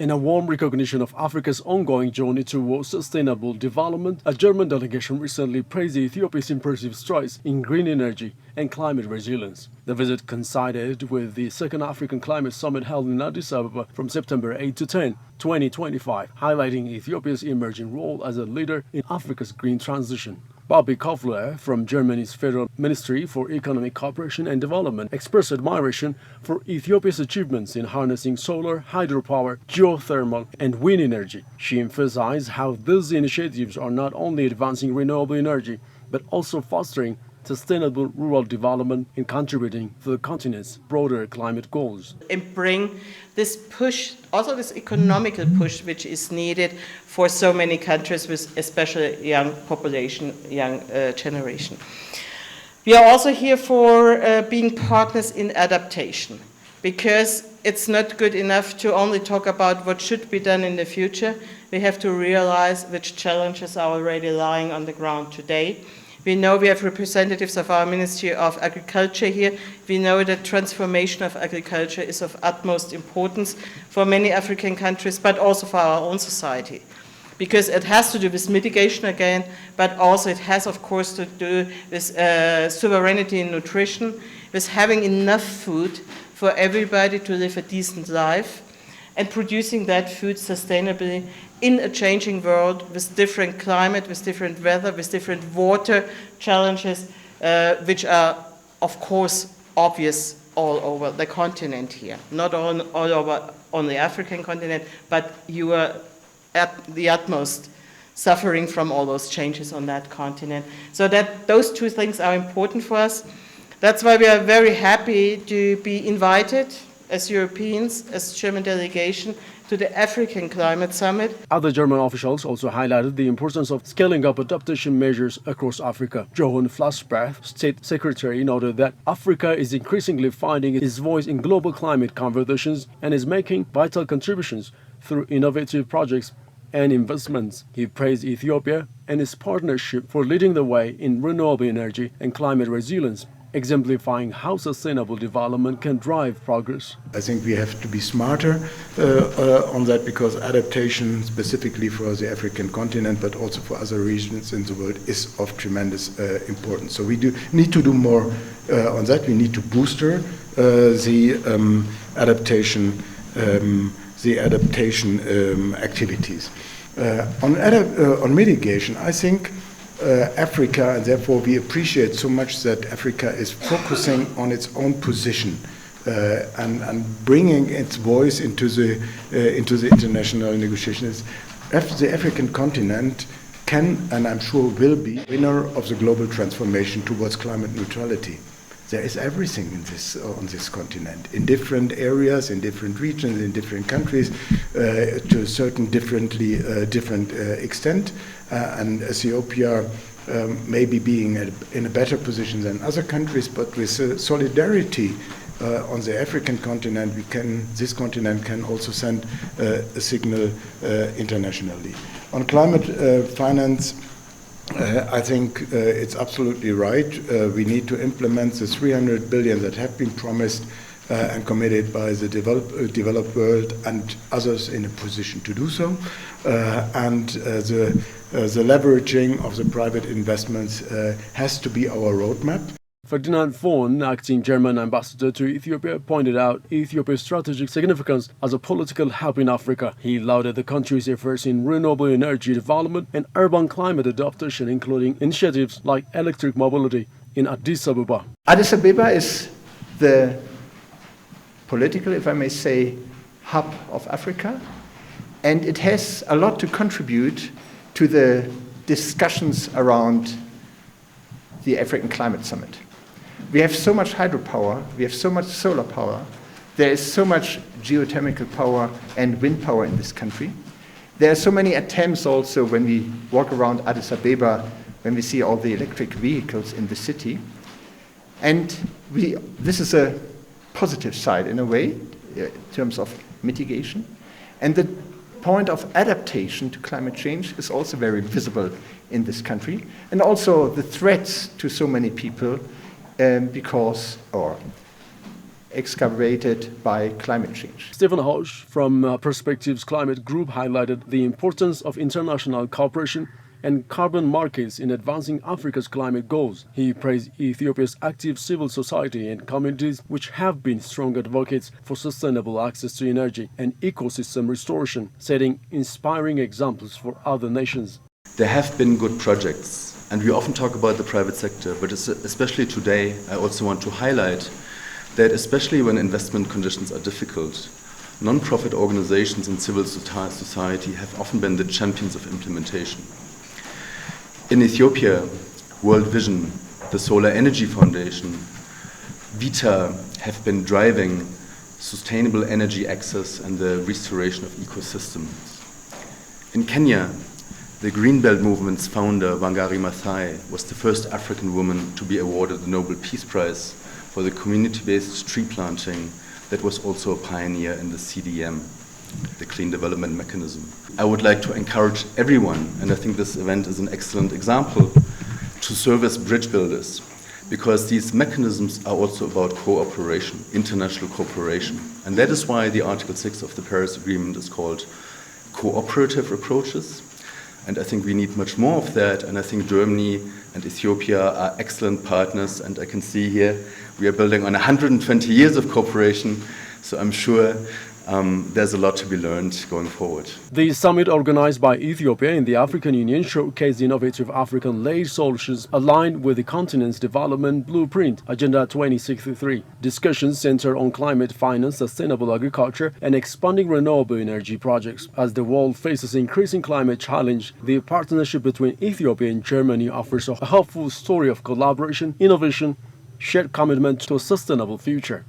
In a warm recognition of Africa's ongoing journey towards sustainable development, a German delegation recently praised Ethiopia's impressive strides in green energy and climate resilience. The visit coincided with the Second African Climate Summit held in Addis Ababa from September 8 to 10, 2025, highlighting Ethiopia's emerging role as a leader in Africa's green transition. Bobby Koffler from Germany's Federal Ministry for Economic Cooperation and Development expressed admiration for Ethiopia's achievements in harnessing solar, hydropower, geothermal, and wind energy. She emphasized how these initiatives are not only advancing renewable energy, but also fostering sustainable rural development and contributing to the continent's broader climate goals. And bring this push, also this economical push, which is needed for so many countries with especially young population, young generation. We are also here for being partners in adaptation, because it's not good enough to only talk about what should be done in the future. We have to realize which challenges are already lying on the ground today. We know we have representatives of our Ministry of Agriculture here. We know that transformation of agriculture is of utmost importance for many African countries, but also for our own society. Because it has to do with mitigation again, but also it has, of course, to do with sovereignty in nutrition, with having enough food for everybody to live a decent life, and producing that food sustainably in a changing world with different climate, with different weather, with different water challenges, which are, of course, obvious all over the continent here. Not all over on the African continent, but you are at the utmost suffering from all those changes on that continent. So that those two things are important for us. That's why we are very happy to be invited as Europeans, as German delegation, to the African Climate Summit. Other German officials also highlighted the importance of scaling up adaptation measures across Africa. Johann Flassbach, State Secretary, noted that Africa is increasingly finding its voice in global climate conversations and is making vital contributions through innovative projects and investments. He praised Ethiopia and its partnership for leading the way in renewable energy and climate resilience, exemplifying how sustainable development can drive progress. I think we have to be smarter on that, because adaptation specifically for the African continent, but also for other regions in the world, is of tremendous importance. So we need to do more on that. We need to booster the adaptation activities. On mitigation, I think Africa, and therefore we appreciate so much that Africa is focusing on its own position and bringing its voice into the international negotiations. The African continent can, and I'm sure will be, winner of the global transformation towards climate neutrality. There is everything on this continent, in different areas, in different regions, in different countries, to a certain different extent. And Ethiopia maybe being in a better position than other countries, but with solidarity on the African continent, this continent can also send a signal internationally. On climate finance, I think it's absolutely right. We need to implement the 300 billion that have been promised and committed by the developed world and others in a position to do so. And the leveraging of the private investments has to be our roadmap. Ferdinand Von, acting German ambassador to Ethiopia, pointed out Ethiopia's strategic significance as a political hub in Africa. He lauded the country's efforts in renewable energy development and urban climate adaptation, including initiatives like electric mobility in Addis Ababa. Addis Ababa is the political, if I may say, hub of Africa, and it has a lot to contribute to the discussions around the African Climate Summit. We have so much hydropower, we have so much solar power, there is so much geothermal power and wind power in this country. There are so many attempts also when we walk around Addis Ababa, when we see all the electric vehicles in the city. And this is a positive side in a way, in terms of mitigation. And the point of adaptation to climate change is also very visible in this country. And also the threats to so many people excavated by climate change. Stephen Hosch from Perspectives Climate Group highlighted the importance of international cooperation and carbon markets in advancing Africa's climate goals. He praised Ethiopia's active civil society and communities which have been strong advocates for sustainable access to energy and ecosystem restoration, setting inspiring examples for other nations. There have been good projects, and we often talk about the private sector, but especially today I also want to highlight that especially when investment conditions are difficult, non-profit organizations and civil society have often been the champions of implementation. In Ethiopia, World Vision, the Solar Energy Foundation, VITA have been driving sustainable energy access and the restoration of ecosystems. In Kenya, the Greenbelt Movement's founder, Wangari Maathai, was the first African woman to be awarded the Nobel Peace Prize for the community-based tree planting that was also a pioneer in the CDM, the Clean Development Mechanism. I would like to encourage everyone, and I think this event is an excellent example, to serve as bridge builders, because these mechanisms are also about cooperation, international cooperation. And that is why the Article 6 of the Paris Agreement is called cooperative approaches. And I think we need much more of that, and I think Germany and Ethiopia are excellent partners, and I can see here we are building on 120 years of cooperation, so I'm sure there's a lot to be learned going forward. The summit organized by Ethiopia and the African Union showcased innovative African-led solutions aligned with the continent's development blueprint, Agenda 2063. Discussions center on climate finance, sustainable agriculture, and expanding renewable energy projects. As the world faces increasing climate challenge, the partnership between Ethiopia and Germany offers a hopeful story of collaboration, innovation, shared commitment to a sustainable future.